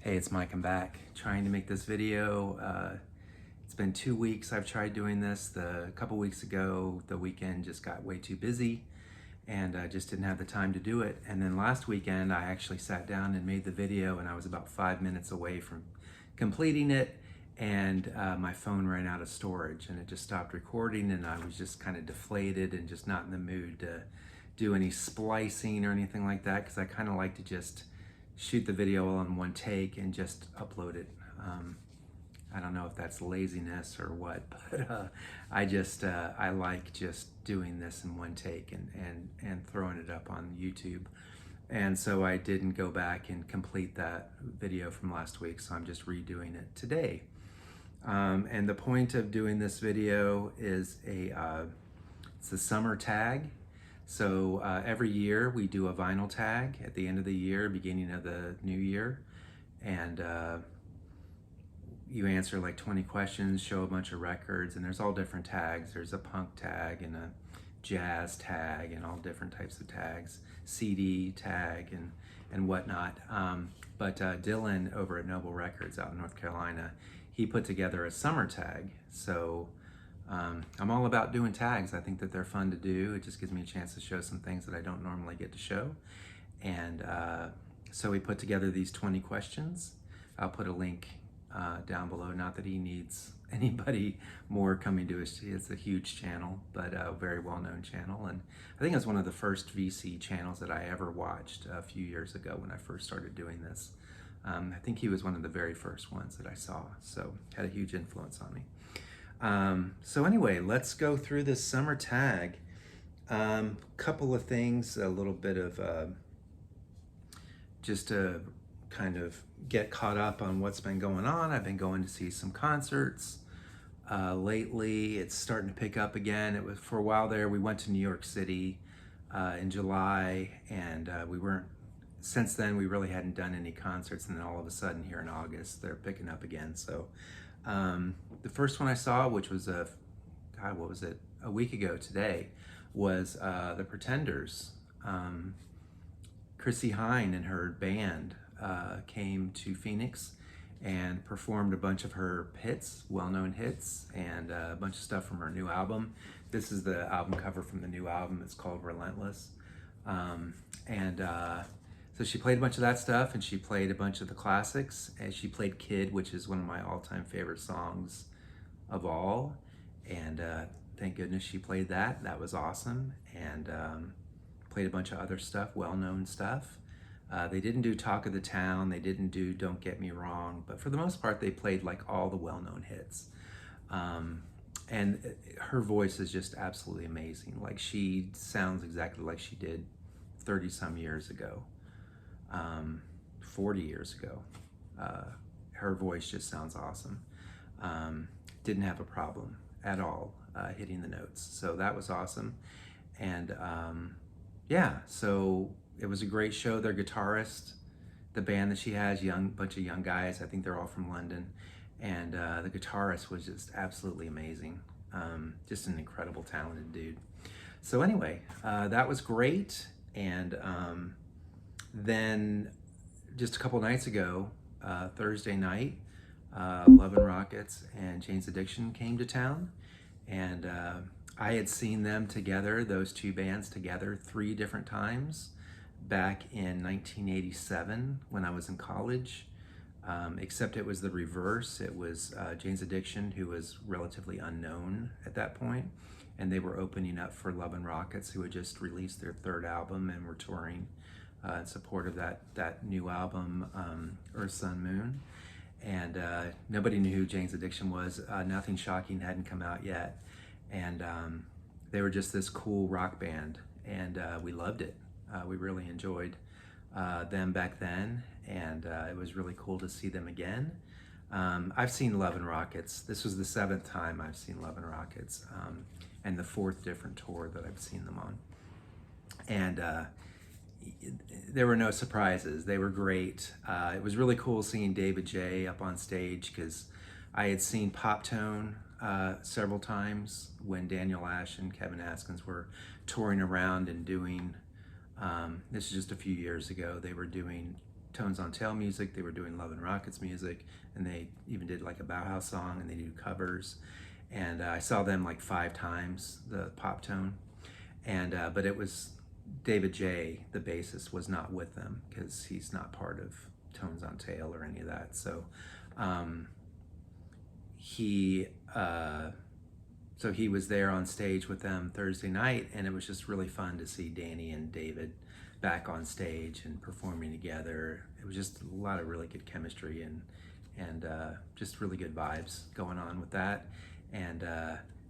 Hey, it's Mike. I'm back trying to make this video. It's been 2 weeks I've tried doing this. A couple weeks ago, the weekend just got way too busy and I just didn't have the time to do it. And then last weekend, I actually sat down and made the video and I was about 5 minutes away from completing it. And my phone ran out of storage and it just stopped recording and I was just kind of deflated and just not in the mood to do any splicing or anything like that, because I kind of like to just shoot the video all in one take and just upload it. I don't know if that's laziness or what, but I like just doing this in one take and throwing it up on YouTube. And so I didn't go back and complete that video from last week, so I'm just redoing it today. And the point of doing this video is it's a summer tag. So every year we do a vinyl tag at the end of the year, beginning of the new year. And you answer like 20 questions, show a bunch of records, and there's all different tags. There's a punk tag and a jazz tag and all different types of tags, CD tag and whatnot. But Dylan over at Noble Records out in North Carolina, he put together a summer tag. So I'm all about doing tags. I think that they're fun to do. It just gives me a chance to show some things that I don't normally get to show. And so we put together these 20 questions. I'll put a link down below. Not that he needs anybody more coming to us. It's a huge channel, but a very well-known channel. And I think it was one of the first VC channels that I ever watched a few years ago when I first started doing this. I think he was one of the very first ones that I saw, so had a huge influence on me. So anyway, let's go through this summer tag. Couple of things, a little bit of just to kind of get caught up on what's been going on. I've been going to see some concerts lately. It's starting to pick up again. It was for a while there. We went to New York City in July, and since then we really hadn't done any concerts, and then all of a sudden here in August they're picking up again. So the first one I saw, which was a week ago today, was the Pretenders. Chrissy Hine and her band came to Phoenix and performed a bunch of her hits, well-known hits, and a bunch of stuff from her new album. This is the album cover from the new album. It's called Relentless. So she played a bunch of that stuff, and she played a bunch of the classics, and she played Kid, which is one of my all-time favorite songs of all. And thank goodness she played that. That was awesome. And played a bunch of other stuff, well-known stuff. They didn't do Talk of the Town. They didn't do Don't Get Me Wrong. But for the most part, they played like all the well-known hits. And her voice is just absolutely amazing. Like, she sounds exactly like she did 30 some years ago. 40 years ago. Her voice just sounds awesome. Didn't have a problem at all hitting the notes. So that was awesome. And yeah, so it was a great show. Their guitarist, the band that she has, bunch of young guys, I think they're all from London. And the guitarist was just absolutely amazing. Just an incredible, talented dude. So anyway, that was great. And then just a couple nights ago, Thursday night, Love and Rockets and Jane's Addiction came to town, and I had seen them together, those two bands together, 3 different times back in 1987 when I was in college, except it was the reverse. It was Jane's Addiction, who was relatively unknown at that point, and they were opening up for Love and Rockets, who had just released their 3rd album and were touring in support of that new album, Earth, Sun, Moon. And nobody knew who Jane's Addiction was. Nothing Shocking hadn't come out yet. And they were just this cool rock band, and we loved it. We really enjoyed them back then, and it was really cool to see them again. I've seen Love and Rockets. This was the 7th time I've seen Love and Rockets, and the 4th different tour that I've seen them on. And there were no surprises. They were great. It was really cool seeing David J up on stage, because I had seen Pop Tone several times when Daniel Ash and Kevin Askins were touring around and doing, this is just a few years ago, they were doing Tones on Tail music. They were doing Love and Rockets music, and they even did like a Bauhaus song, and they do covers. And I saw them like 5 times, the Pop Tone. And but it was David J, the bassist, was not with them because he's not part of Tones on Tail or any of that. So he was there on stage with them Thursday night, and it was just really fun to see Danny and David back on stage and performing together. It was just a lot of really good chemistry and just really good vibes going on with that. And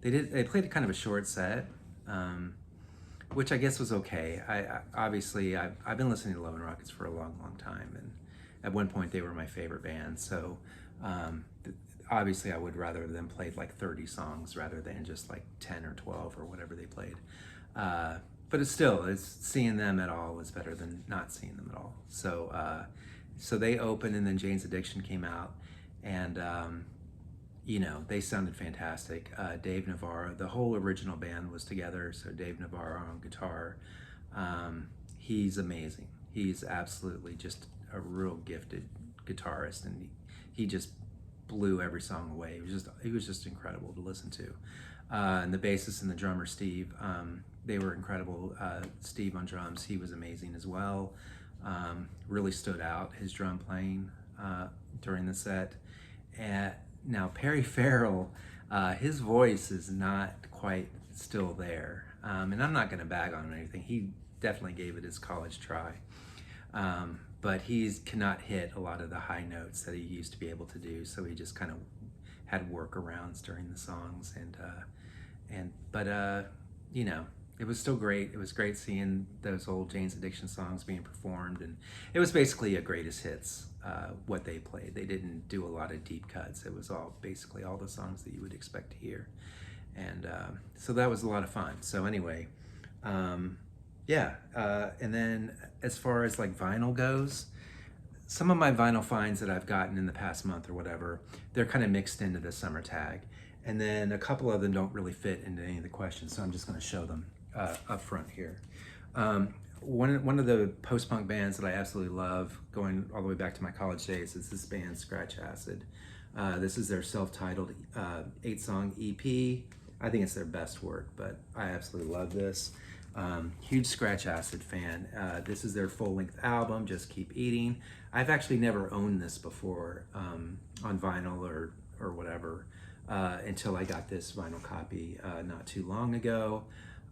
they played kind of a short set, which I guess was okay. I've been listening to Love and Rockets for a long time, and at one point they were my favorite band. So obviously I would rather them played like 30 songs rather than just like 10 or 12 or whatever they played. But it's seeing them at all is better than not seeing them at all. So they opened, and then Jane's Addiction came out, and they sounded fantastic. Dave Navarro, the whole original band was together. So Dave Navarro on guitar, he's amazing. He's absolutely just a real gifted guitarist, and he just blew every song away. He was just incredible to listen to. And the bassist and the drummer Steve, they were incredible. Steve on drums, he was amazing as well. Really stood out, his drum playing during the set. And now Perry Farrell, his voice is not quite still there. And I'm not going to bag on him or anything. He definitely gave it his college try. But he cannot hit a lot of the high notes that he used to be able to do. So he just kind of had workarounds during the songs. But it was still great. It was great seeing those old Jane's Addiction songs being performed, and it was basically a greatest hits, what they played. They didn't do a lot of deep cuts. It was basically all the songs that you would expect to hear. And so that was a lot of fun. So anyway, and then as far as like vinyl goes, some of my vinyl finds that I've gotten in the past month or whatever, they're kind of mixed into the summer tag. And then a couple of them don't really fit into any of the questions, so I'm just going to show them up front here. One of the post-punk bands that I absolutely love, going all the way back to my college days, is this band Scratch Acid. This is their self-titled 8-song EP. I think it's their best work, but I absolutely love this. Huge Scratch Acid fan. This is their full-length album, Just Keep Eating. I've actually never owned this before on vinyl or whatever. Until I got this vinyl copy not too long ago.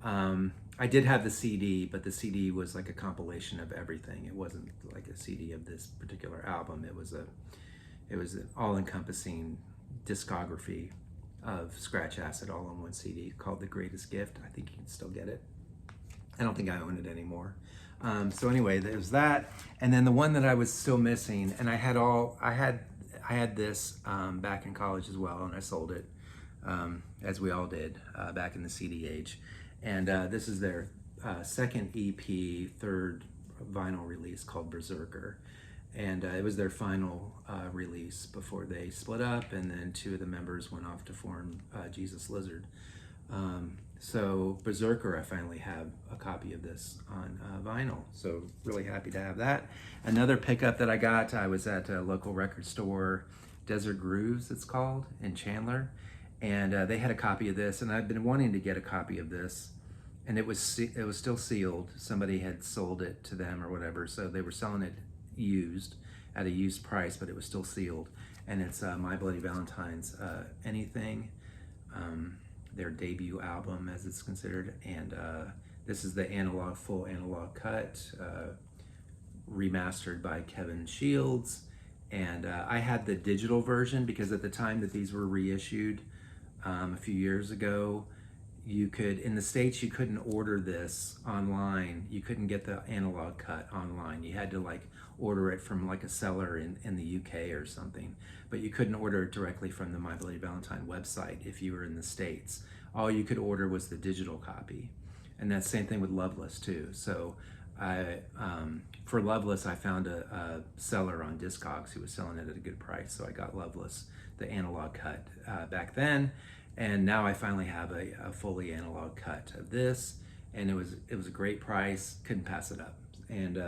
I did have the CD, but the CD was like a compilation of everything. It wasn't like a CD of this particular album. It was an all-encompassing discography of Scratch Acid all on one CD called The Greatest Gift. I think you can still get it. I don't think I own it anymore. So anyway, there's that. And then the one that I was still missing, and I had this back in college as well, and I sold it, as we all did back in the CD age. And this is their second EP, third vinyl release called Berserker. And it was their final release before they split up, and then 2 of the members went off to form Jesus Lizard. So Berserker, I finally have a copy of this on vinyl, so really happy to have that. Another pickup that I got, I was at a local record store, Desert Grooves it's called, in Chandler, and they had a copy of this, and I've been wanting to get a copy of this, and it was still sealed. Somebody had sold it to them or whatever, so they were selling it used at a used price, but it was still sealed. And it's My Bloody Valentine's Anything, their debut album as it's considered, and this is the full analog cut, remastered by Kevin Shields. And I had the digital version because at the time that these were reissued a few years ago, in the States, you couldn't order this online. You couldn't get the analog cut online. You had to like order it from like a seller in the UK or something, but you couldn't order it directly from the My Bloody Valentine website if you were in the States. All you could order was the digital copy. And that same thing with Loveless too. So for Loveless, I found a seller on Discogs who was selling it at a good price. So I got Loveless, the analog cut back then. And now I finally have a fully analog cut of this, and it was a great price. Couldn't pass it up. And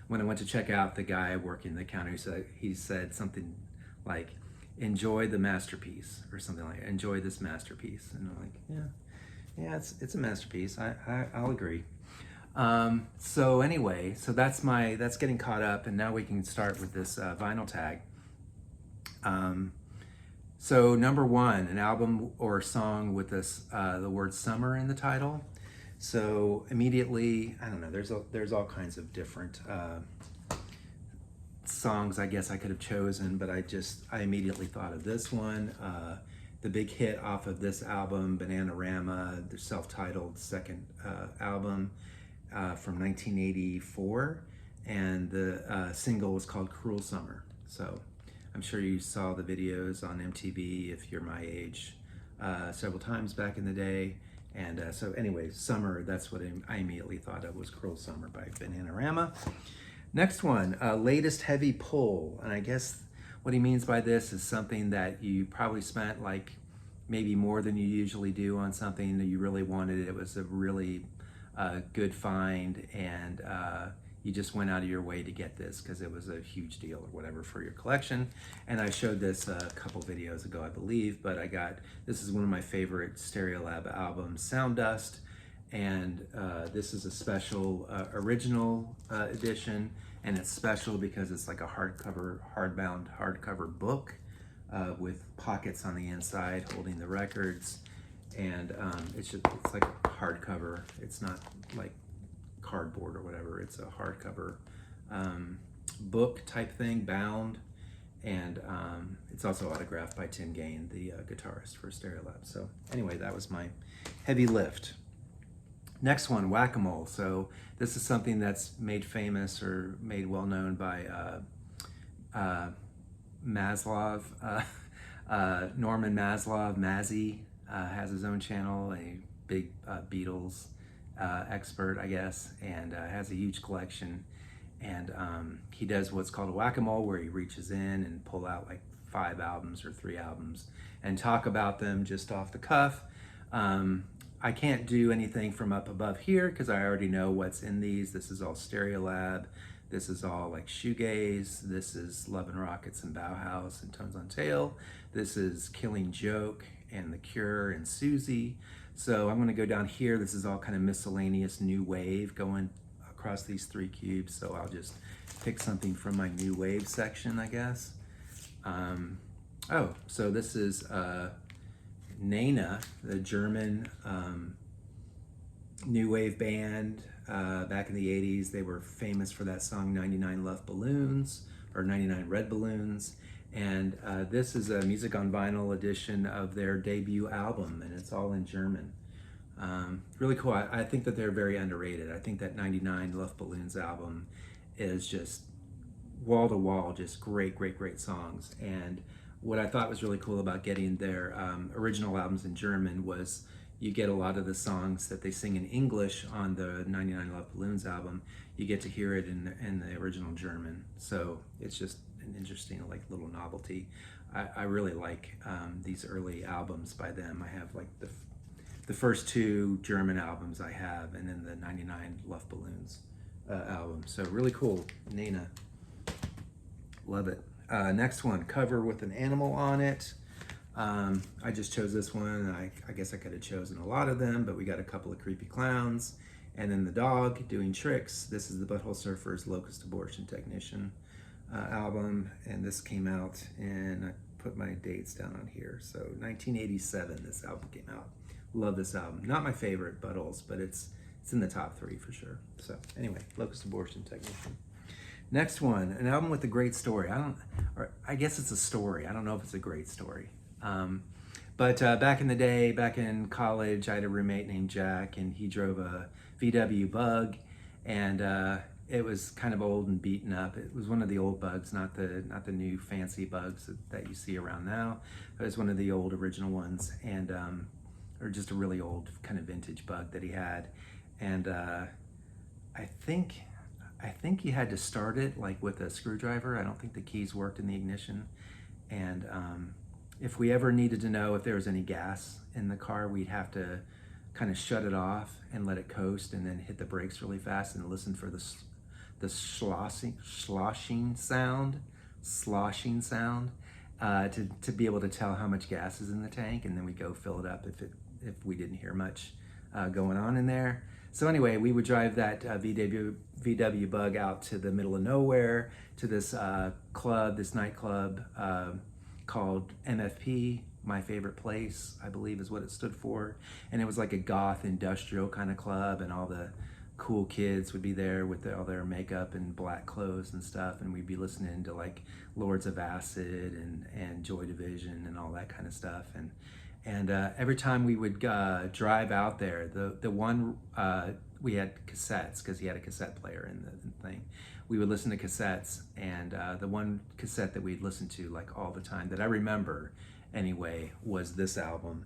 when I went to check out, the guy working the counter, he said something like, "Enjoy the masterpiece," or something like, "Enjoy this masterpiece." And I'm like, yeah, it's a masterpiece. I'll agree. So anyway, so that's getting caught up, and now we can start with this vinyl tag. So number one, an album or song with this the word summer in the title. So immediately, I don't know, there's all kinds of different songs I guess I could have chosen, but I immediately thought of this one. The big hit off of this album, Bananarama, the self-titled second album from 1984, and the single was called Cruel Summer. So I'm sure you saw the videos on MTV if you're my age several times back in the day. And so anyway, summer, that's what I immediately thought of, was Cruel Summer by Bananarama. Next one, latest heavy pull. And I guess what he means by this is something that you probably spent like maybe more than you usually do on something that you really wanted. It was a really good find, and you just went out of your way to get this because it was a huge deal or whatever for your collection. And I showed this a couple videos ago, I believe, but this is one of my favorite Stereolab albums, Sound Dust. And this is a special original edition, and it's special because it's like a hardbound hardcover book with pockets on the inside holding the records. And it's like a hardcover. It's not like cardboard or whatever. It's a hardcover book type thing, bound, and it's also autographed by Tim Gain, the guitarist for Stereolab. So anyway, that was my heavy lift. Next one, Whack-A-Mole. So this is something that's made famous or made well known by Maslov, Norman Maslov. Mazzy has his own channel, a big Beatles expert, I guess, and has a huge collection. And he does what's called a whack-a-mole, where he reaches in and pull out like 5 albums or 3 albums and talk about them just off the cuff. I can't do anything from up above here because I already know what's in these. This is all Stereolab. This is all like shoegaze. This is Love and Rockets and Bauhaus and Tones on Tail. This is Killing Joke and The Cure and Susie. So I'm going to go down here. This is all kind of miscellaneous new wave going across these 3 cubes. So I'll just pick something from my new wave section, I guess. So this is Nena, the German new wave band back in the 80s. They were famous for that song 99 Love Balloons, or 99 Red Balloons. And this is a Music on Vinyl edition of their debut album, and it's all in German. Really cool. I think that they're very underrated. I think that 99 Love Balloons album is just wall to wall, just great songs. And what I thought was really cool about getting their original albums in German was you get a lot of the songs that they sing in English on the 99 Love Balloons album. You get to hear it in the original German. So it's just an interesting like little novelty. I really like these early albums by them. I have like the first 2 German albums I have, and then the 99 Love Balloons album. So really cool. Nena. Love it. Next one, cover with an animal on it. I just chose this one. I guess I could have chosen a lot of them, but we got a couple of creepy clowns. And then the dog doing tricks. This is the Butthole Surfers Locust Abortion Technician album. And this came out, and I put my dates down on here. So 1987, this album came out. Love this album. Not my favorite Buttholes, but it's in the top 3 for sure. So anyway, Locust Abortion Technician. Next one, an album with a great story. I guess it's a story. I don't know if it's a great story. But back in the day, back in college, I had a roommate named Jack, and he drove a VW Bug, and it was kind of old and beaten up. It was one of the old Bugs, not the new fancy Bugs that you see around now. It was one of the old original ones, and or just a really old kind of vintage Bug that he had. And I think you had to start it like with a screwdriver. I don't think the keys worked in the ignition. And if we ever needed to know if there was any gas in the car, we'd have to kind of shut it off and let it coast, and then hit the brakes really fast and listen for the the sloshing sound, to be able to tell how much gas is in the tank, and then we go fill it up if we didn't hear much going on in there. So anyway, we would drive that VW Bug out to the middle of nowhere to this nightclub called MFP, My Favorite Place, I believe is what it stood for. And it was like a goth industrial kind of club, and all the cool kids would be there with all their makeup and black clothes and stuff, and we'd be listening to like Lords of Acid and Joy Division and all that kind of stuff. And every time we would drive out there, the one we had cassettes, because he had a cassette player in the thing. We would listen to cassettes, and the one cassette that we'd listen to like all the time that I remember anyway was this album,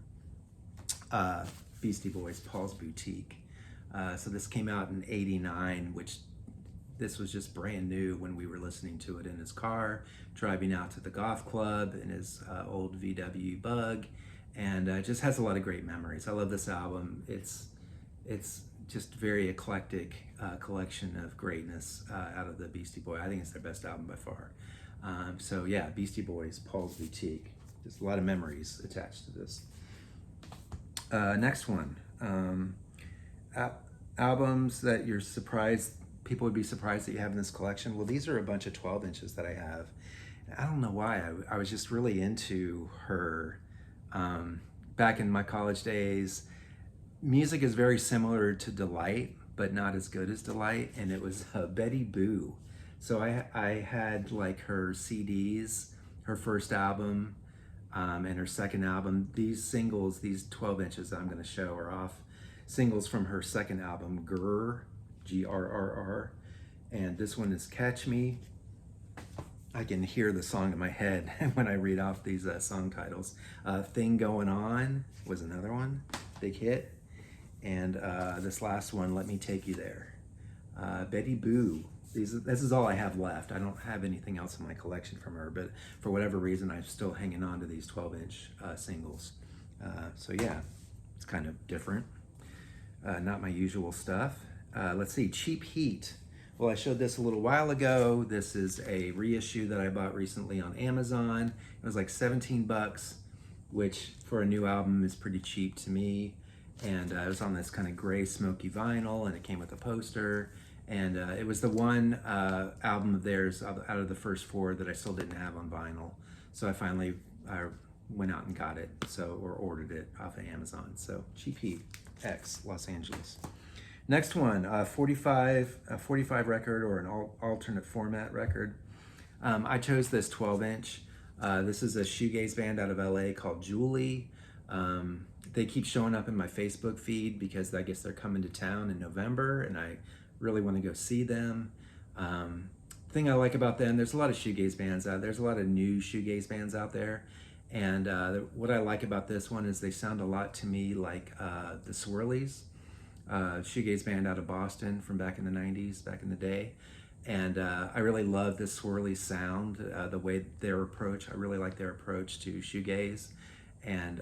Beastie Boys, Paul's Boutique. So this came out in '89, which this was just brand new when we were listening to it in his car, driving out to the goth club in his old VW Bug, and just has a lot of great memories. I love this album. It's just very eclectic collection of greatness out of the Beastie Boys. I think it's their best album by far. So yeah, Beastie Boys, Paul's Boutique. Just a lot of memories attached to this. Next one. Albums that you're surprised, people would be surprised that you have in this collection. Well, these are a bunch of 12 inches that I have. I don't know why. I was just really into her back in my college days. Music is very similar to Delight, but not as good as Delight, and it was Betty Boo. So I had like her CDs, her first album, and her second album. These singles, these 12 inches that I'm going to show are off singles from her second album, Grrr, Grrr, and this one is Catch Me. I can hear the song in my head when I read off these song titles. Thing Going On was another one, big hit. And this last one, Let Me Take You There. Betty Boo. This is all I have left. I don't have anything else in my collection from her, but for whatever reason, I'm still hanging on to these 12-inch singles. So yeah, it's kind of different. Not my usual stuff. Let's see, Cheap Heat. Well, I showed this a little while ago. This is a reissue that I bought recently on Amazon. It was like 17 bucks, which for a new album is pretty cheap to me. And it was on this kind of gray smoky vinyl, and it came with a poster. And it was the one album of theirs out of the first four that I still didn't have on vinyl. So I finally went out and got it, or ordered it off of Amazon. So Cheap Heat X, Los Angeles. Next one, 45 record, or an alternate format record. I chose this 12-inch. This is a shoegaze band out of LA called Julie. They keep showing up in my Facebook feed because I guess they're coming to town in November, and I really want to go see them. Thing I like about them, there's a lot of shoegaze bands out there. There's a lot of new shoegaze bands out there. And what I like about this one is they sound a lot to me like the Swirlies, shoegaze band out of Boston from back in the 90s, back in the day. And I really love this Swirly sound, the way their approach, I really like their approach to shoegaze. And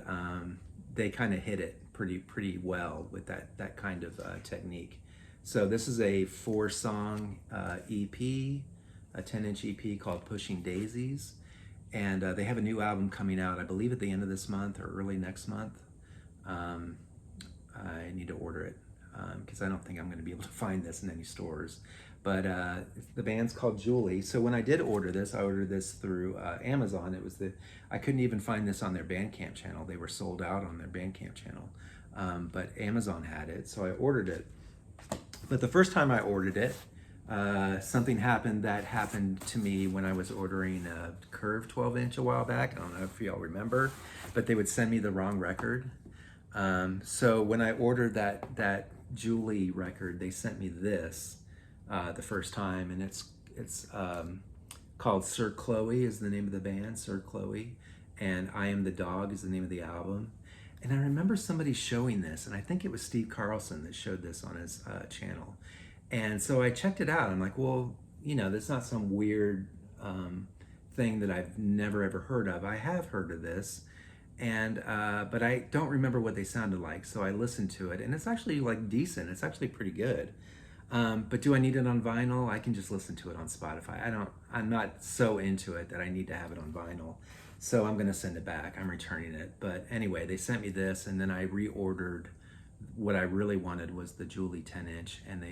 they kind of hit it pretty well with that kind of technique. So this is a 4-song EP, a 10-inch EP called Pushing Daisies. And they have a new album coming out, I believe at the end of this month or early next month. I need to order it because I don't think I'm going to be able to find this in any stores. But the band's called Julie. So when I did order this, I ordered this through Amazon. I couldn't even find this on their Bandcamp channel. They were sold out on their Bandcamp channel. But Amazon had it, so I ordered it. But the first time I ordered it, something happened that happened to me when I was ordering a Curve 12-inch a while back. I don't know if y'all remember, but they would send me the wrong record. So when I ordered that Julie record, they sent me this the first time, and it's called Sir Chloe is the name of the band, Sir Chloe, and I Am the Dog is the name of the album. And I remember somebody showing this, and I think it was Steve Carlson that showed this on his channel. And so I checked it out. I'm like, well, that's not some weird thing that I've never ever heard of. I have heard of this, and but I don't remember what they sounded like. So I listened to it, and it's actually like decent. It's actually pretty good. But do I need it on vinyl? I can just listen to it on Spotify. I'm not so into it that I need to have it on vinyl. So I'm gonna send it back. I'm returning it. But anyway, they sent me this, and then I reordered. What I really wanted was the Julie 10-inch, and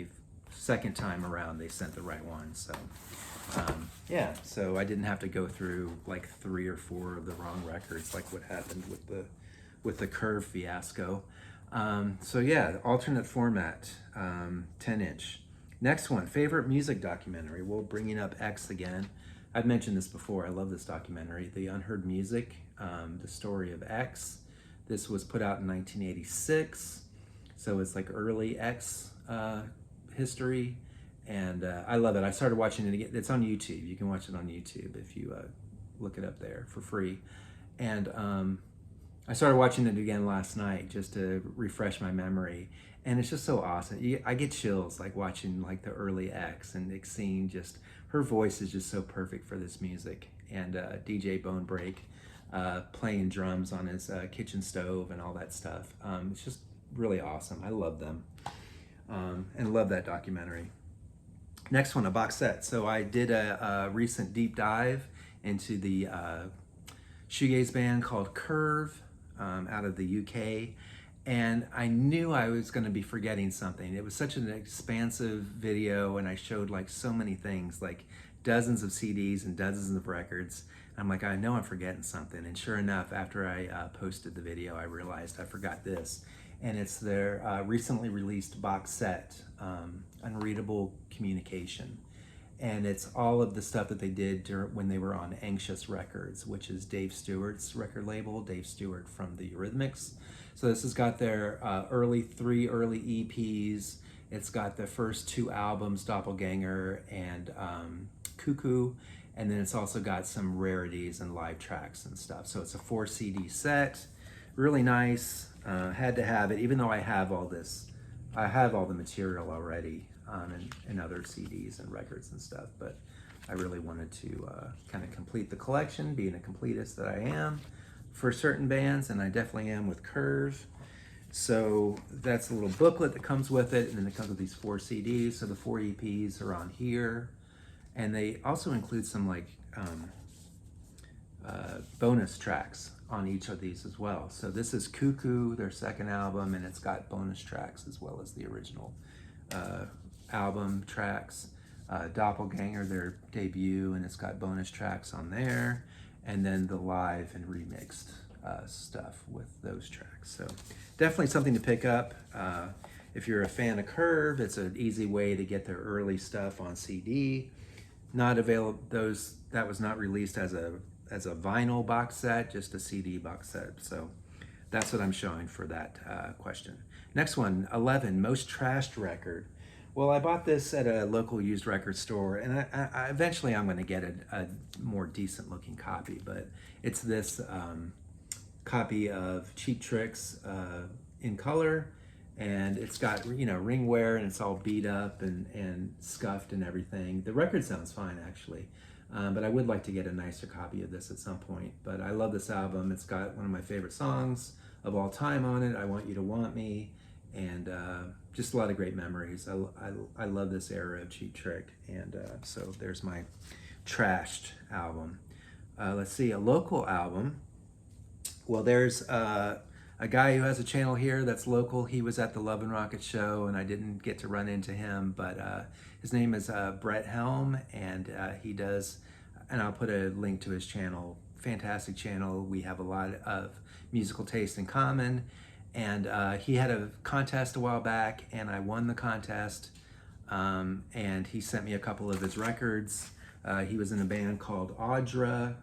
second time around they sent the right one. So yeah, so I didn't have to go through like 3 or 4 of the wrong records, like what happened with the Curve fiasco. So yeah, alternate format, 10-inch. Next one, favorite music documentary. Well, bringing up X again. I've mentioned this before. I love this documentary, The Unheard Music, the story of X. This was put out in 1986, so it's like early X history, and I love it. I started watching it again. It's on YouTube. You can watch it on YouTube if you look it up there for free. And I started watching it again last night just to refresh my memory, and it's just so awesome. I get chills like watching like the early X, and seeing just her voice is just so perfect for this music. And DJ Bone Break playing drums on his kitchen stove and all that stuff. It's just really awesome. I love them, and love that documentary. Next one, a box set. So I did a recent deep dive into the shoegaze band called Curve out of the UK, and I knew I was going to be forgetting something. It was such an expansive video, and I showed like so many things, like dozens of CDs and dozens of records. I'm like, I know I'm forgetting something, and sure enough, after I posted the video, I realized I forgot this, and it's their recently released box set, Unreadable Communication. And it's all of the stuff that they did when they were on Anxious Records, which is Dave Stewart's record label, Dave Stewart from the Eurythmics. So this has got their three early EPs. It's got the first 2 albums, Doppelganger and Cuckoo. And then it's also got some rarities and live tracks and stuff. So it's a 4 CD set, really nice. Had to have it, even though I have all this. I have all the material already, and other CDs and records and stuff, but I really wanted to kind of complete the collection, being a completist that I am for certain bands, and I definitely am with Curve. So that's a little booklet that comes with it, and then it comes with these 4 CDs. So the 4 EPs are on here, and they also include some like bonus tracks on each of these as well. So this is Cuckoo, their second album, and it's got bonus tracks as well as the original album tracks. Doppelganger, their debut, and it's got bonus tracks on there, and then the live and remixed stuff with those tracks. So definitely something to pick up. If you're a fan of Curve, it's an easy way to get their early stuff on CD. Not available, that was not released as a vinyl box set, just a CD box set. So that's what I'm showing for that question. Next one, 11, most trashed record. Well, I bought this at a local used record store, and I eventually I'm going to get a more decent looking copy, but it's this copy of Cheap Tricks in color, and it's got, you know, ring wear, and it's all beat up and scuffed and everything. The record sounds fine actually, but I would like to get a nicer copy of this at some point. But I love this album. It's got one of my favorite songs of all time on it, I Want You to Want Me, and just a lot of great memories. I love this era of Cheap Trick, and so there's my trashed album. Let's see, a local album. Well, there's a guy who has a channel here that's local. He was at the Love and Rocket show, and I didn't get to run into him, but his name is Bret Helm, and he does, and I'll put a link to his channel. Fantastic channel. We have a lot of musical taste in common. And he had a contest a while back, and I won the contest, and he sent me a couple of his records. He was in a band called Audra,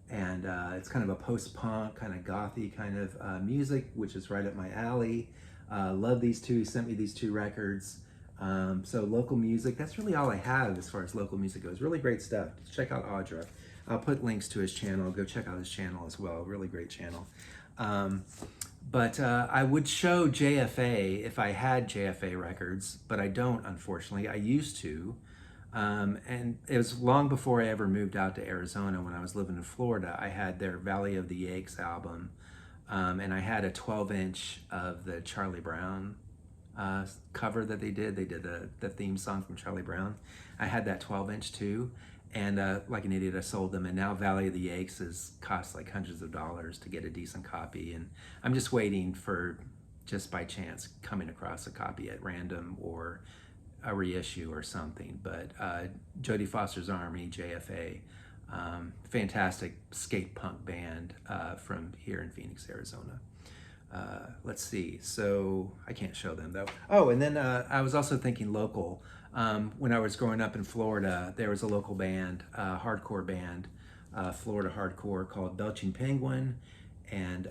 and it's kind of a post-punk, kind of gothy kind of music, which is right up my alley. Love these two. He sent me these 2 records. So local music, that's really all I have as far as local music goes. Really great stuff. Check out Audra. I'll put links to his channel. Go check out his channel as well. Really great channel. But I would show JFA if I had JFA records, but I don't, unfortunately. I used to. And it was long before I ever moved out to Arizona. When I was living in Florida, I had their Valley of the Aches album. And I had a 12-inch of the Charlie Brown cover that they did. They did the theme song from Charlie Brown. I had that 12-inch too, and like an idiot, I sold them. And now Valley of the Aches is cost like hundreds of dollars to get a decent copy. And I'm just waiting for, just by chance, coming across a copy at random or a reissue or something. But Jodie Foster's Army, JFA, fantastic skate punk band from here in Phoenix, Arizona. Let's see, so I can't show them though. Oh, and then I was also thinking local. When I was growing up in Florida, there was a local band, hardcore band, Florida hardcore, called Belching Penguin. And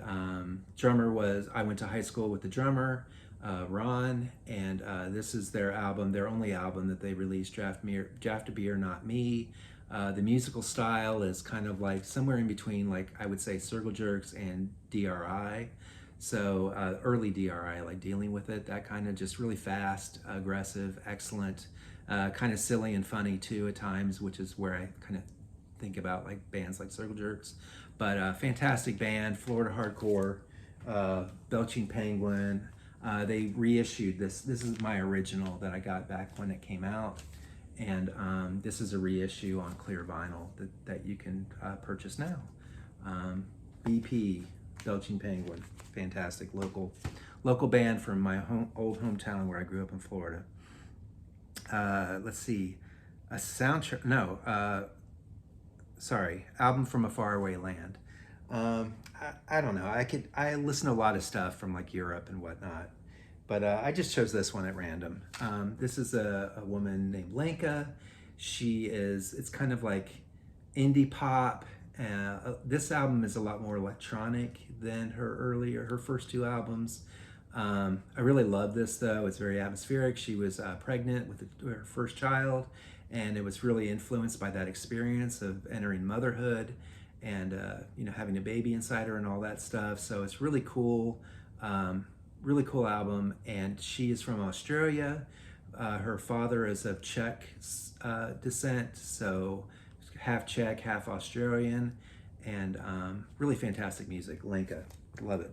drummer was, I went to high school with the drummer, Ron, and this is their album, their only album that they released, Draft a Beer, Not Me. The musical style is kind of like somewhere in between, like I would say Circle Jerks and DRI. So early DRI, like Dealing With It, that kind of just really fast, aggressive, excellent, kind of silly and funny too at times, which is where I kind of think about like bands like Circle Jerks. But fantastic band, Florida hardcore, Belching Penguin. They reissued this. This is my original that I got back when it came out. And this is a reissue on clear vinyl that you can purchase now. BP, Belching Penguin, fantastic local band from my old hometown where I grew up in Florida. Let's see, a soundtrack. No, sorry, album from a faraway land. I don't know. I listen to a lot of stuff from like Europe and whatnot, but I just chose this one at random. This is a woman named Lenka. It's kind of like indie pop. This album is a lot more electronic than her first two albums. I really love this though. It's very atmospheric. She was pregnant with her first child, and it was really influenced by that experience of entering motherhood and having a baby inside her and all that stuff. So it's really cool album. And she is from Australia. Her father is of Czech descent, so half Czech, half Australian, and really fantastic music. Lenka, love it.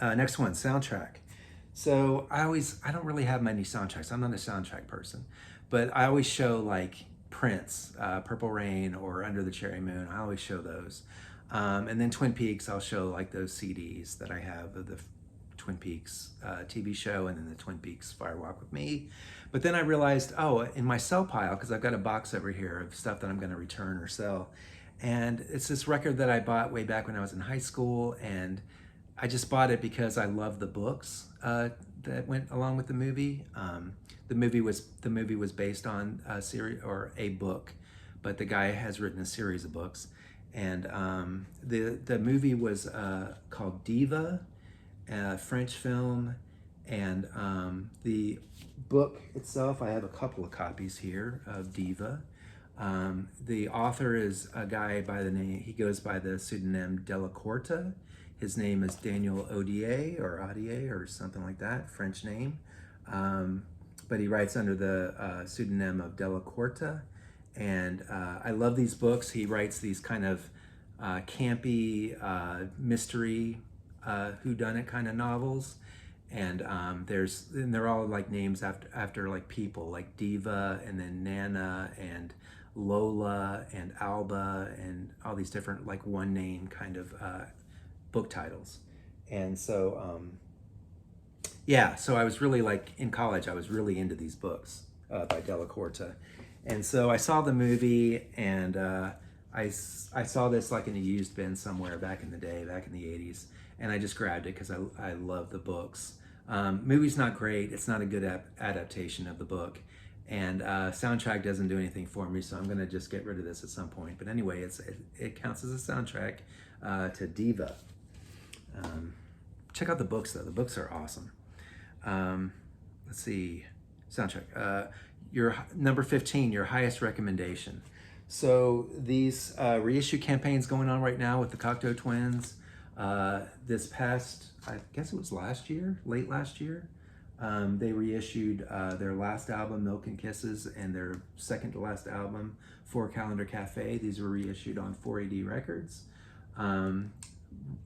Next one, soundtrack. So I don't really have many soundtracks. I'm not a soundtrack person, but I always show like Prince, Purple Rain, or Under the Cherry Moon. I always show those. And then Twin Peaks, I'll show like those CDs that I have of the Twin Peaks TV show, and then the Twin Peaks Fire Walk with Me. But then I realized, in my sell pile, because I've got a box over here of stuff that I'm going to return or sell, and it's this record that I bought way back when I was in high school, and I just bought it because I love the books that went along with the movie. The movie was based on a series or a book, but the guy has written a series of books, and the movie was called Diva, a French film, and the book itself, I have a couple of copies here of Diva. The author is a guy by the name, he goes by the pseudonym Della Corta. His name is Daniel Odier or something like that, French name. But he writes under the pseudonym of Della Corta. And I love these books. He writes these kind of campy mystery whodunit kind of novels. And they're all like names after like people, like Diva, and then Nana, and Lola, and Alba, and all these different like one name kind of book titles. And so so I was really like in college, I was really into these books by Della Corta. And so I saw the movie, and I saw this like in a used bin somewhere back in the day, back in the 80s, and I just grabbed it because I love the books. Movie's not great. It's not a good adaptation of the book, and soundtrack doesn't do anything for me, so I'm gonna just get rid of this at some point. But anyway, it counts as a soundtrack to Diva. Check out the books though. The books are awesome. Let's see, soundtrack. Your number 15, your highest recommendation. So these reissue campaigns going on right now with the Cocteau Twins. This past, I guess it was late last year, they reissued their last album, Milk and Kisses, and their second to last album, Four Calendar Cafe. These were reissued on 4AD Records,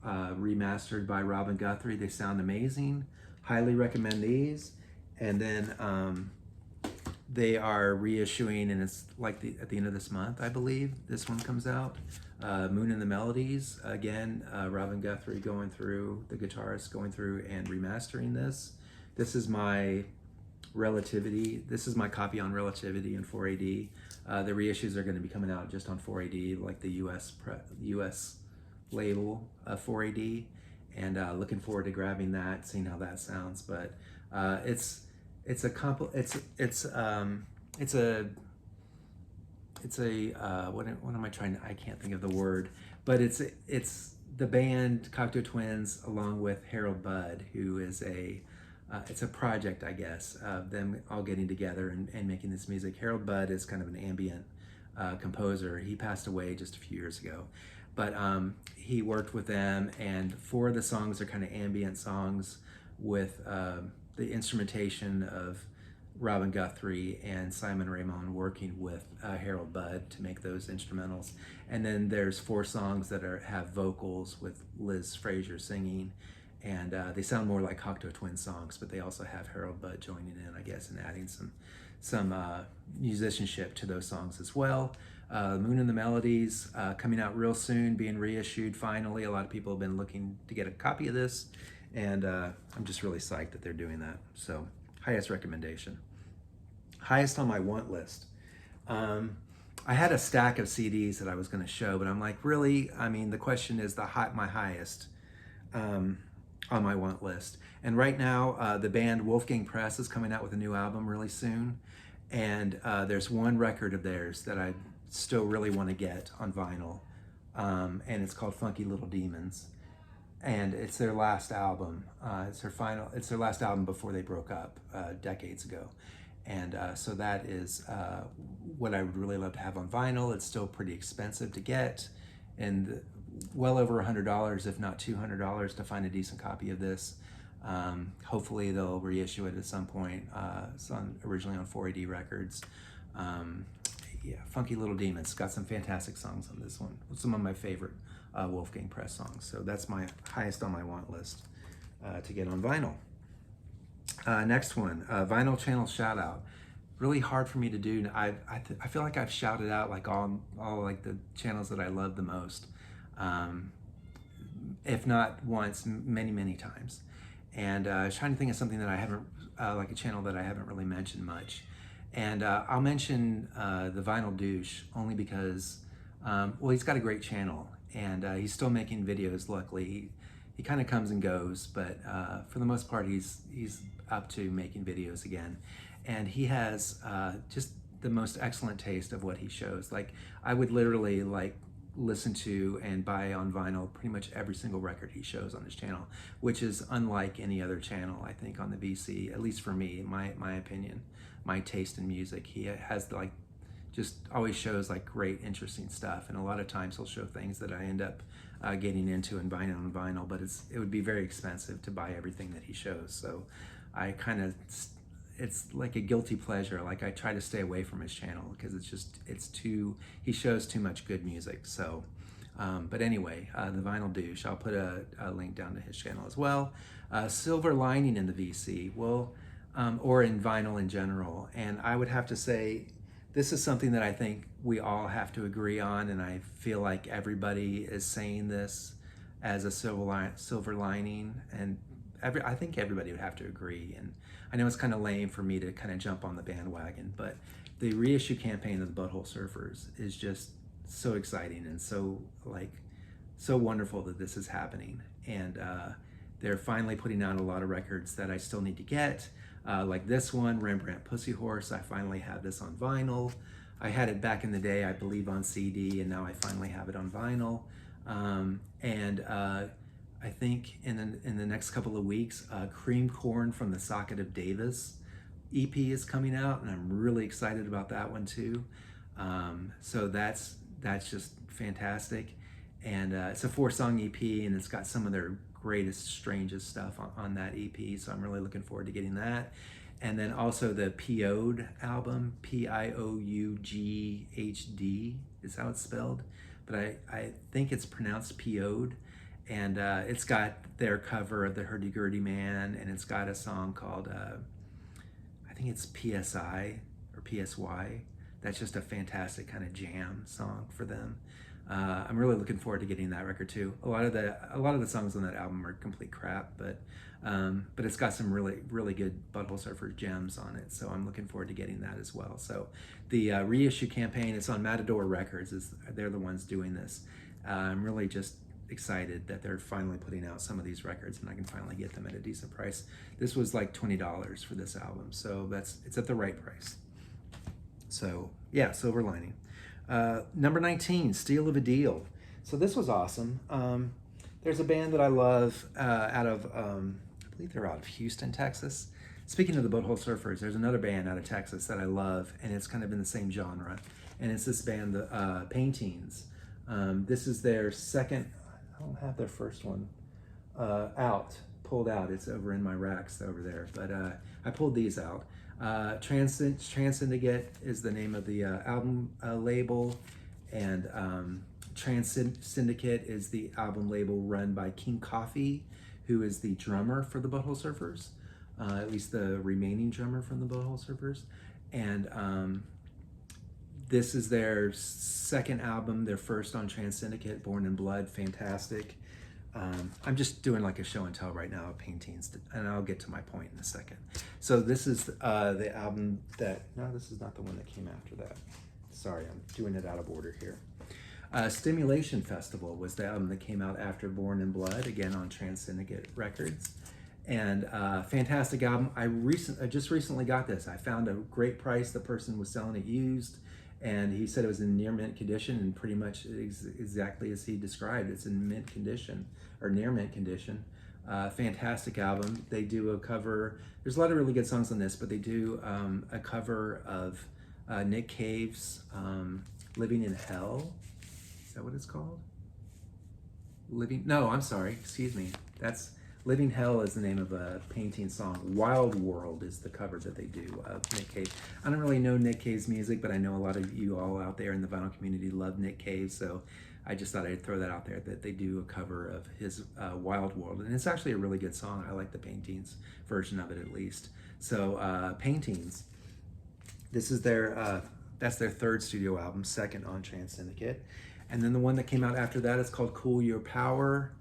remastered by Robin Guthrie. They sound amazing. highly recommend these. And then they are reissuing, and it's like at the end of this month, I believe, this one comes out. Moon and the Melodies, again, Robin Guthrie going through, the guitarist going through and remastering this. This is my Relativity. This is my copy on Relativity in 4AD. The reissues are going to be coming out just on 4AD, like the US label 4AD, and looking forward to grabbing that, seeing how that sounds. But it's a what am I trying to, I can't think of the word, but it's the band Cocteau Twins along with Harold Budd, who is it's a project, I guess, of them all getting together and making this music. Harold Budd is kind of an ambient composer. He passed away just a few years ago, but he worked with them, and 4 of the songs are kind of ambient songs with the instrumentation of Robin Guthrie and Simon Ramon working with Harold Budd to make those instrumentals. And then there's 4 songs that have vocals with Liz Fraser singing, and they sound more like Cocteau Twins songs, but they also have Harold Budd joining in, I guess, and adding some musicianship to those songs as well. Moon and the Melodies coming out real soon, being reissued finally. A lot of people have been looking to get a copy of this, and I'm just really psyched that they're doing that. So, highest recommendation. Highest on my want list. I had a stack of CDs that I was going to show, but I'm like, really? I mean, the question is my highest on my want list. And right now, the band Wolfgang Press is coming out with a new album really soon. And there's one record of theirs that I still really want to get on vinyl. And it's called Funky Little Demons. And it's their last album. It's their last album before they broke up decades ago. And so that is what I would really love to have on vinyl. It's still pretty expensive to get, and well over $100, if not $200, to find a decent copy of this. Hopefully they'll reissue it at some point. It's originally on 4AD Records. Yeah, Funky Little Demons. Got some fantastic songs on this one. Some of my favorite Wolfgang Press songs. So that's my highest on my want list to get on vinyl. Next one, Vinyl Channel shout out. Really hard for me to do. I feel like I've shouted out like all like the channels that I love the most, if not once, many times. And I was trying to think of something that I haven't, like a channel that I haven't really mentioned much. And I'll mention the Vinyl Douche only because, well, he's got a great channel, and he's still making videos. Luckily, he kind of comes and goes, but for the most part, he's up to making videos again. And he has just the most excellent taste of what he shows. Like, I would literally like listen to and buy on vinyl pretty much every single record he shows on his channel, which is unlike any other channel, I think, on the VC, at least for me, my opinion, my taste in music. He has like, just always shows like great, interesting stuff. And a lot of times he'll show things that I end up getting into and buying on vinyl, but it would be very expensive to buy everything that he shows. So I kind of, it's like a guilty pleasure. Like, I try to stay away from his channel because he shows too much good music. So, but anyway, the Vinyl Douche, I'll put a link down to his channel as well. Silver Lining in the VC, well, or in vinyl in general. And I would have to say, this is something that I think we all have to agree on, and I feel like everybody is saying this as a silver lining, and I think everybody would have to agree. And I know it's kind of lame for me to kind of jump on the bandwagon, but the reissue campaign of the Butthole Surfers is just so exciting and so wonderful that this is happening. And they're finally putting out a lot of records that I still need to get. Like this one, Rembrandt Pussy Horse. I finally have this on vinyl. I had it back in the day, I believe, on CD, and now I finally have it on vinyl. I think in the next couple of weeks, Cream Corn from the Socket of Davis EP is coming out, and I'm really excited about that one too. So that's just fantastic. And it's a 4-song EP, and it's got some of their greatest, strangest stuff on that EP, so I'm really looking forward to getting that. And then also the Pioud album, P-I-O-U-G-H-D is how it's spelled, but I think it's pronounced Pioud. and it's got their cover of the Hurdy-Gurdy Man, and it's got a song called I think it's PSI or PSY. That's just a fantastic kind of jam song for them. I'm really looking forward to getting that record too. A lot of the songs on that album are complete crap, but it's got some really good Butthole Surfers gems on it. So I'm looking forward to getting that as well. So the reissue campaign, it's on Matador Records. They're the ones doing this. I'm really just excited that they're finally putting out some of these records, and I can finally get them at a decent price. This was like $20 for this album, so it's at the right price. So yeah, Silver Lining. Number 19, Steal of a Deal. So this was awesome. There's a band that I love out of, I believe they're out of Houston, Texas. Speaking of the Butthole Surfers, there's another band out of Texas that I love, and it's kind of in the same genre. And it's this band, the Paintings. This is their second, I don't have their first one pulled out. It's over in my racks over there, but I pulled these out. Trans Syndicate is the name of the album label, and Trans Syndicate is the album label run by King Coffee, who is the drummer for the Butthole Surfers, at least the remaining drummer from the Butthole Surfers. And this is their second album, their first on Trans Syndicate, Born in Blood, fantastic. I'm just doing like a show and tell right now of Paintings, and I'll get to my point in a second. So this is the album no, this is not the one that came after that. Sorry, I'm doing it out of order here. Stimulation Festival was the album that came out after Born in Blood, again on Trans Syndicate Records. And fantastic album. I just recently got this. I found a great price. The person was selling it used, and he said it was in near mint condition, and pretty much exactly as he described. It's in mint condition, or near mint condition. Fantastic album. They do a cover. There's a lot of really good songs on this, but they do a cover of Nick Cave's Living in Hell. Is that what it's called? No, I'm sorry, excuse me. That's Living Hell is the name of a Painting song. Wild World is the cover that they do of Nick Cave. I don't really know Nick Cave's music, but I know a lot of you all out there in the vinyl community love Nick Cave, so I just thought I'd throw that out there, that they do a cover of his Wild World. And it's actually a really good song. I like the Paintings version of it at least. So Paintings, this is that's their third studio album, second on Trans Syndicate. And then the one that came out after that is called Cool Your Power.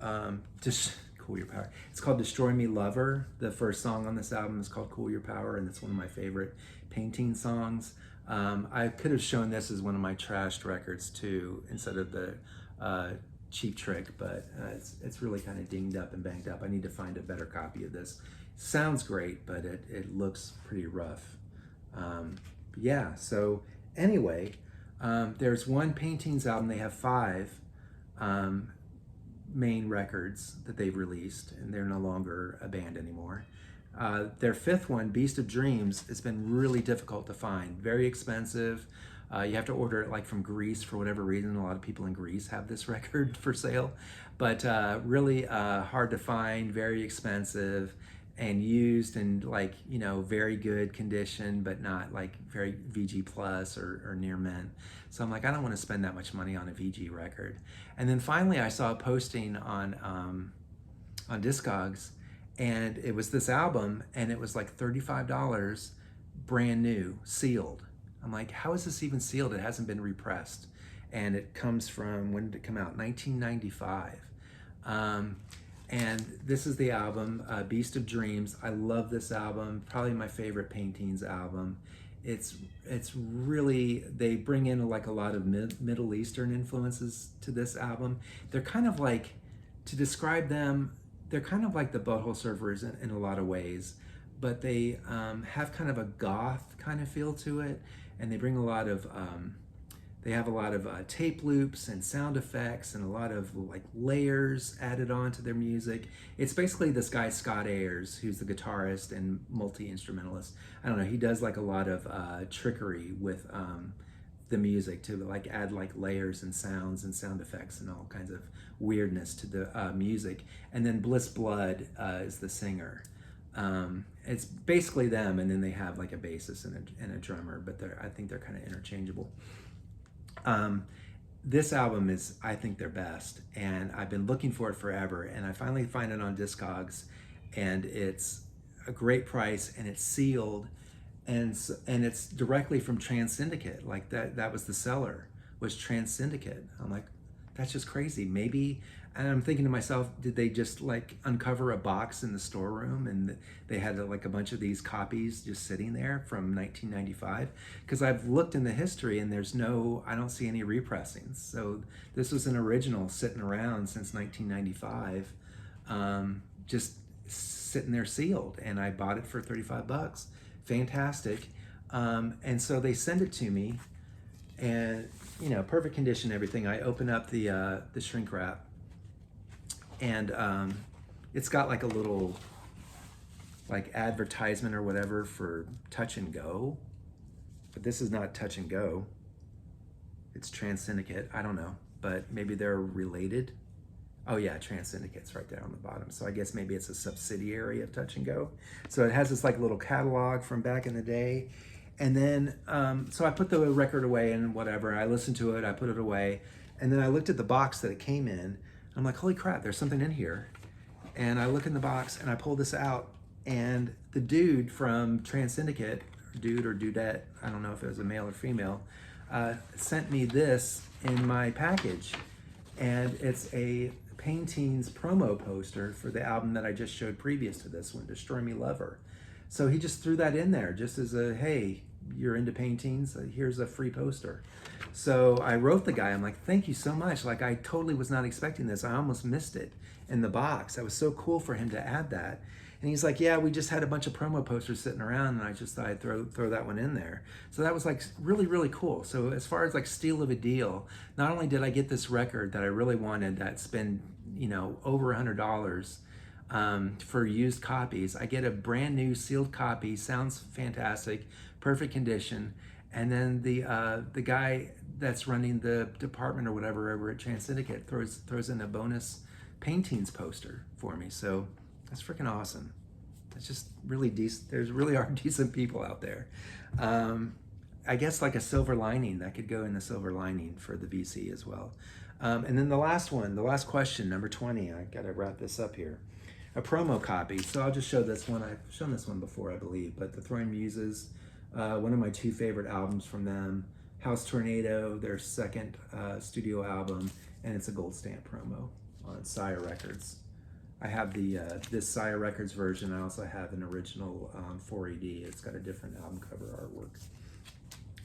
Cool Your Power. It's called Destroy Me Lover. The first song on this album is called Cool Your Power, and it's one of my favorite Painting songs. I could have shown this as one of my trashed records too, instead of the Cheap Trick, but it's really kind of dinged up and banged up. I need to find a better copy of this. Sounds great, but it looks pretty rough. Yeah, so anyway, there's one Paintings album. They have 5 main records that they've released, and they're no longer a band anymore. Their 5th one, Beast of Dreams, has been really difficult to find, very expensive. You have to order it like from Greece for whatever reason. A lot of people in Greece have this record for sale, but really hard to find, very expensive, and used in like, you know, very good condition, but not like very VG plus or near mint. So I'm like, I don't want to spend that much money on a VG record. And then finally I saw a posting on Discogs, and it was this album, and it was like $35, brand new, sealed. I'm like, how is this even sealed? It hasn't been repressed. And it comes from, when did it come out? 1995. And this is the album, Beast of Dreams. I love this album, probably my favorite Paintings album. It's really, they bring in like a lot of Middle Eastern influences to this album. They're kind of like, to describe them, they're kind of like the Butthole Surfers in a lot of ways, but they have kind of a goth kind of feel to it, and they bring a lot of, they have a lot of tape loops and sound effects and a lot of like layers added on to their music. It's basically this guy Scott Ayers, who's the guitarist and multi-instrumentalist. I don't know, he does like a lot of trickery with the music to like add like layers and sounds and sound effects and all kinds of weirdness to the music. And then Bliss Blood is the singer. It's basically them, and then they have like a bassist and a drummer, but I think they're kind of interchangeable. this album is, I think, their best, and I've been looking for it forever, and I finally find it on Discogs, and it's a great price, and it's sealed, and it's directly from Trans Syndicate. Like that was the seller, was Trans Syndicate. I'm like, that's just crazy. Maybe, and I'm thinking to myself, did they just like uncover a box in the storeroom and they had like a bunch of these copies just sitting there from 1995? Because I've looked in the history and I don't see any repressings. So this was an original sitting around since 1995, just sitting there sealed, and I bought it for 35 bucks. Fantastic. And so they send it to me, and perfect condition, everything. I open up the shrink wrap, and it's got like a little like advertisement or whatever for Touch and Go, but this is not Touch and Go. It's Trans Syndicate. I don't know, but maybe they're related. Oh yeah, Trans Syndicate's right there on the bottom. So I guess maybe it's a subsidiary of Touch and Go. So it has this like little catalog from back in the day. And then, so I put the record away and whatever. I listened to it, I put it away. And then I looked at the box that it came in. I'm like, holy crap, there's something in here. And I look in the box and I pull this out. And the dude from Trans Syndicate, dude or dudette, I don't know if it was a male or female, sent me this in my package. And it's a Paintings promo poster for the album that I just showed previous to this one, Destroy Me Lover. So he just threw that in there just as a, hey, you're into paintings, here's a free poster. So I wrote the guy, I'm like, thank you so much. Like, I totally was not expecting this. I almost missed it in the box. That was so cool for him to add that. And he's like, yeah, we just had a bunch of promo posters sitting around, and I just thought I'd throw that one in there. So that was like really, really cool. So as far as like steal of a deal, not only did I get this record that I really wanted, that spent over $100 for used copies, I get a brand new sealed copy, sounds fantastic, perfect condition, and then the guy that's running the department or whatever over at Trans Syndicate throws in a bonus paintings poster for me. So that's freaking awesome. It's just really decent. There's really are decent people out there. I guess like a silver lining, that could go in the silver lining for the VC as well. And then the last question, number 20, I gotta wrap this up here. A promo copy. So I'll just show this one. I've shown this one before, I believe, but The Throwing Muses, one of my two favorite albums from them, House Tornado, their second studio album, and it's a gold stamp promo on Sire Records. I have this Sire Records version. I also have an original 4AD. It's got a different album cover artwork.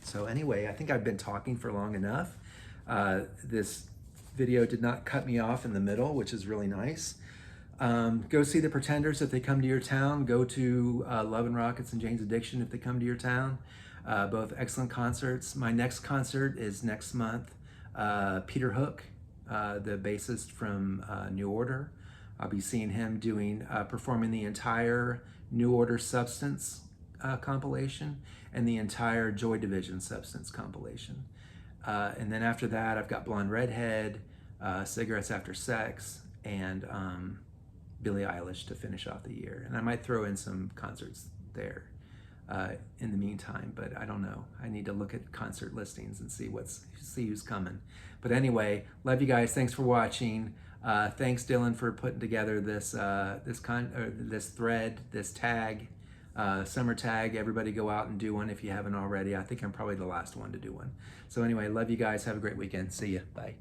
So anyway, I think I've been talking for long enough. This video did not cut me off in the middle, which is really nice. Go see the Pretenders if they come to your town. Go to Love and Rockets and Jane's Addiction if they come to your town. Both excellent concerts. My next concert is next month. Peter Hook, the bassist from New Order. I'll be seeing him performing the entire New Order Substance compilation and the entire Joy Division Substance compilation. And then after that, I've got Blonde Redhead, Cigarettes After Sex, and Billie Eilish to finish off the year. And I might throw in some concerts there in the meantime, but I don't know. I need to look at concert listings and see who's coming. But anyway, love you guys. Thanks for watching. Thanks, Dylan, for putting together this thread, this tag, summer tag. Everybody go out and do one if you haven't already. I think I'm probably the last one to do one. So anyway, love you guys. Have a great weekend. See ya. Bye.